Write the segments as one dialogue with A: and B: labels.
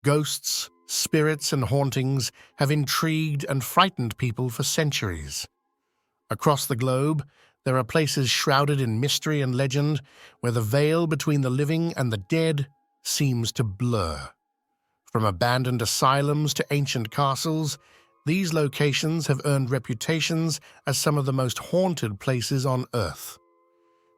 A: Ghosts, spirits, and hauntings have intrigued and frightened people for centuries. Across the globe, there are places shrouded in mystery and legend where the veil between the living and the dead seems to blur. From abandoned asylums to ancient castles, these locations have earned reputations as some of the most haunted places on Earth.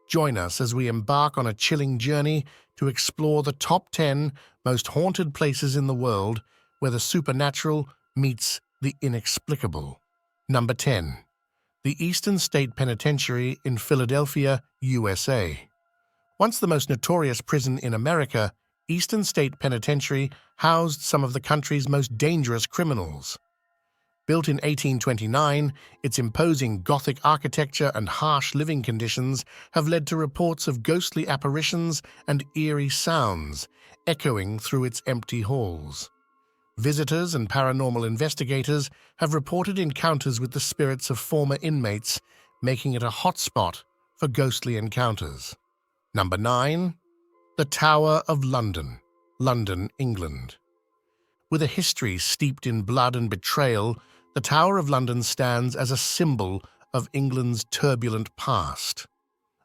A: Join us as we embark on a chilling journey to explore the top 10 most haunted places in the world where the supernatural meets the inexplicable. Number 10. The Eastern State Penitentiary in Philadelphia, USA. Once the most notorious prison in America, Eastern State Penitentiary housed some of the country's most dangerous criminals. Built in 1829, its imposing Gothic architecture and harsh living conditions have led to reports of ghostly apparitions and eerie sounds echoing through its empty halls. Visitors and paranormal investigators have reported encounters with the spirits of former inmates, making it a hotspot for ghostly encounters. Number 9. The Tower of London, London, England. With a history steeped in blood and betrayal, the Tower of London stands as a symbol of England's turbulent past.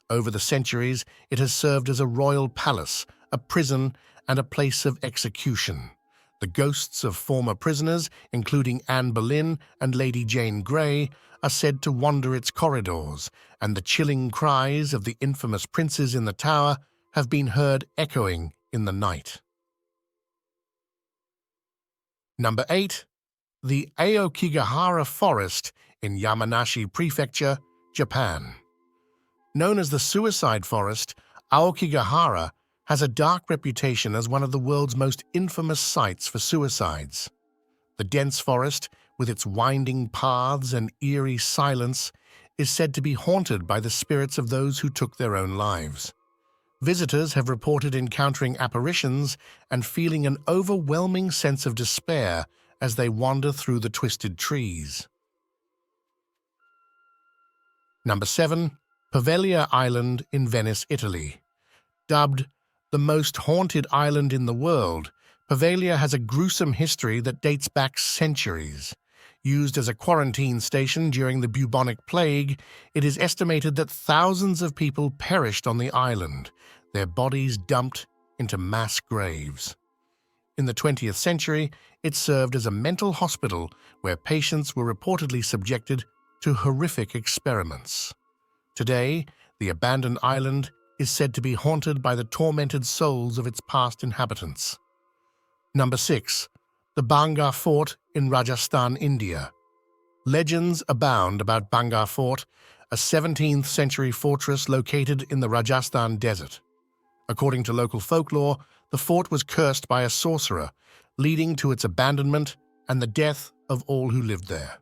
A: Over the centuries, it has served as a royal palace, a prison, and a place of execution. The ghosts of former prisoners, including Anne Boleyn and Lady Jane Grey, are said to wander its corridors, and the chilling cries of the infamous princes in the tower have been heard echoing in the night. Number 8. The AO Kahara Forest in Yamanashi Prefecture, Japan. Known as the Suicide Forest, Aokigahara has a dark reputation as one of the world's most infamous sites for suicides. The dense forest, with its winding paths and eerie silence, is said to be haunted by the spirits of those who took their own lives. Visitors have reported encountering apparitions and feeling an overwhelming sense of despair as they wander through the twisted trees. Number 7. Pavia Island in Venice, Italy. Dubbed the most haunted island in the world, Pavia has a gruesome history that dates back centuries. Used as a quarantine station during the bubonic plague, it is estimated that thousands of people perished on the island, their bodies dumped into mass graves. In the 20th century, it served as a mental hospital where patients were reportedly subjected to horrific experiments. Today, the abandoned island is said to be haunted by the tormented souls of its past inhabitants. Number 6. The Banga Fort in Rajasthan, India. Legends abound about Banga Fort, a 17th century fortress located in the Rajasthan desert. According to local folklore, the fort was cursed by a sorcerer, leading to its abandonment and the death of all who lived there.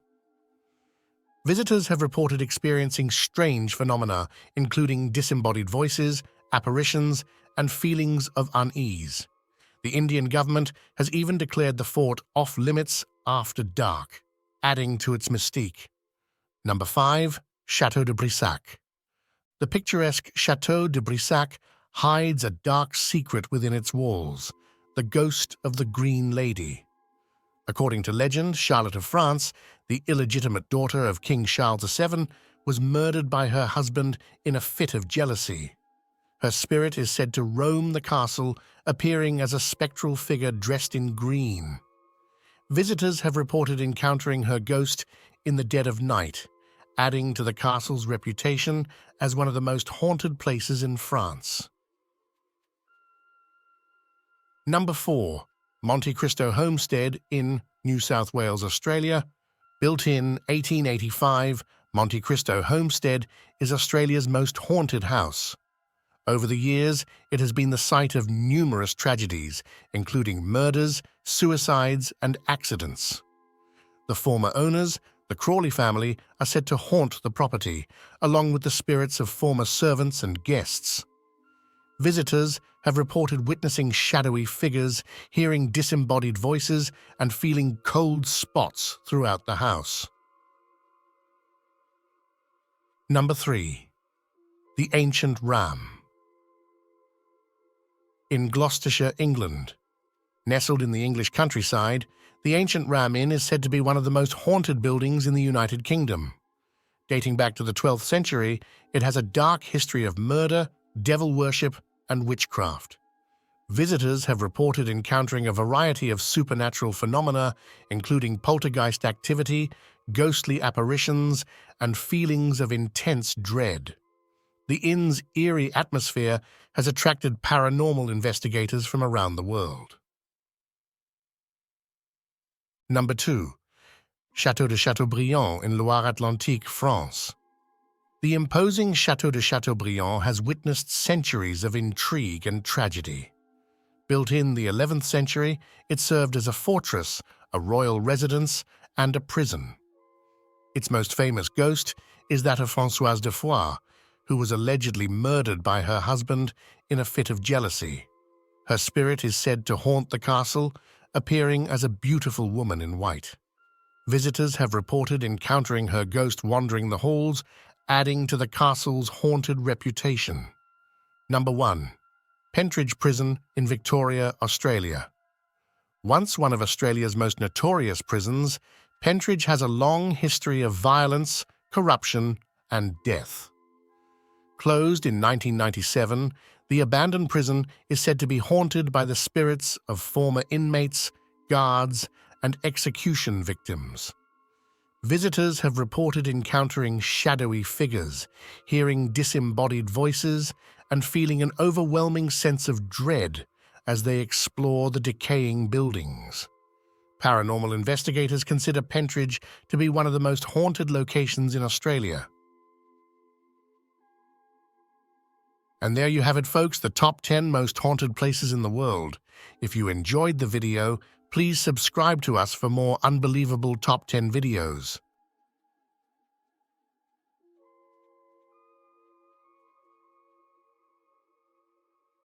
A: Visitors have reported experiencing strange phenomena, including disembodied voices, apparitions, and feelings of unease. The Indian government has even declared the fort off-limits after dark, adding to its mystique. Number 5. Château de Brissac. The picturesque Château de Brissac hides a dark secret within its walls, the ghost of the Green Lady. According to legend, Charlotte of France, the illegitimate daughter of King Charles VII, was murdered by her husband in a fit of jealousy. Her spirit is said to roam the castle, appearing as a spectral figure dressed in green. Visitors have reported encountering her ghost in the dead of night, adding to the castle's reputation as one of the most haunted places in France. Number 4. Monte Cristo Homestead in New South Wales, Australia. Built in 1885, Monte Cristo Homestead is Australia's most haunted house. Over the years, it has been the site of numerous tragedies, including murders, suicides, and accidents. The former owners, the Crawley family, are said to haunt the property, along with the spirits of former servants and guests. Visitors have reported witnessing shadowy figures, hearing disembodied voices, and feeling cold spots throughout the house. Number 3. The Ancient Ram. In Gloucestershire, England. Nestled in the English countryside, the ancient Ram Inn is said to be one of the most haunted buildings in the United Kingdom. Dating back to the 12th century, it has a dark history of murder, devil worship, and witchcraft. Visitors have reported encountering a variety of supernatural phenomena, including poltergeist activity, ghostly apparitions, and feelings of intense dread. The inn's eerie atmosphere has attracted paranormal investigators from around the world. Number 2. Château de Chateaubriand in Loire-Atlantique, France. The imposing Château de Chateaubriand has witnessed centuries of intrigue and tragedy. Built in the 11th century, it served as a fortress, a royal residence, and a prison. Its most famous ghost is that of Françoise de Foix, who was allegedly murdered by her husband in a fit of jealousy. Her spirit is said to haunt the castle, appearing as a beautiful woman in white. Visitors have reported encountering her ghost wandering the halls, adding to the castle's haunted reputation. Number 1. Pentridge Prison in Victoria, Australia. Once one of Australia's most notorious prisons, Pentridge has a long history of violence, corruption, and death. Closed in 1997, the abandoned prison is said to be haunted by the spirits of former inmates, guards, and execution victims. Visitors have reported encountering shadowy figures, hearing disembodied voices, and feeling an overwhelming sense of dread as they explore the decaying buildings. Paranormal investigators consider Pentridge to be one of the most haunted locations in Australia. And there you have it, folks, the top 10 most haunted places in the world. If you enjoyed the video, please subscribe to us for more unbelievable top 10 videos.